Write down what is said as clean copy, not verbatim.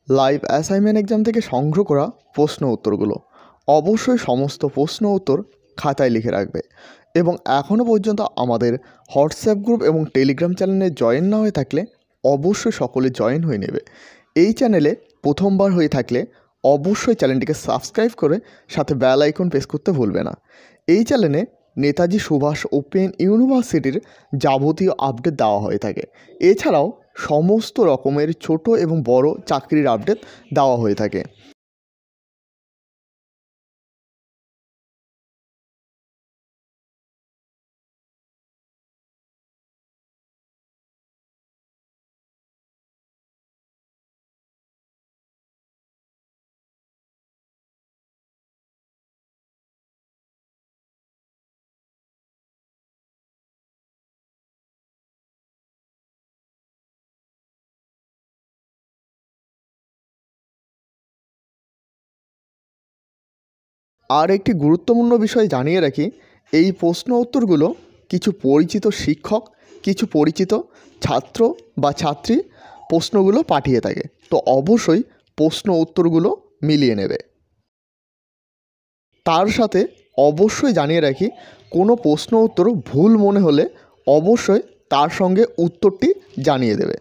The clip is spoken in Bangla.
লাইভ অ্যাসাইনমেন্ট এক্সাম থেকে সংগ্রহ করা প্রশ্ন উত্তরগুলো অবশ্যই সমস্ত প্রশ্ন উত্তর খাতায় লিখে রাখবে এবং এখনও পর্যন্ত আমাদের হোয়াটসঅ্যাপ গ্রুপ এবং টেলিগ্রাম চ্যানেলে জয়েন না হয়ে থাকলে অবশ্যই সকলে জয়েন হয়ে নেবে। এই চ্যানেলে প্রথমবার হয়ে থাকলে অবশ্যই চ্যানেলটিকে সাবস্ক্রাইব করে সাথে বেল আইকন প্রেস করতে ভুলবে না। এই চ্যানেলে নেতাজি সুভাষ ওপেন ইউনিভার্সিটির যাবতীয় আপডেট দেওয়া হয়ে থাকে। এছাড়াও সমস্ত রকমের ছোট এবং বড় চাকরির আপডেট দেওয়া হয়ে থাকে। আর একটি গুরুত্বপূর্ণ বিষয় জানিয়ে রাখি, এই প্রশ্ন উত্তরগুলো কিছু পরিচিত শিক্ষক, কিছু পরিচিত ছাত্র বা ছাত্রী প্রশ্নগুলো পাঠিয়ে থাকে, তো অবশ্যই প্রশ্ন উত্তরগুলো মিলিয়ে নেবে। তার সাথে অবশ্যই জানিয়ে রাখি, কোনো প্রশ্ন উত্তর ভুল মনে হলে অবশ্যই তার সঙ্গে উত্তরটি জানিয়ে দেবে।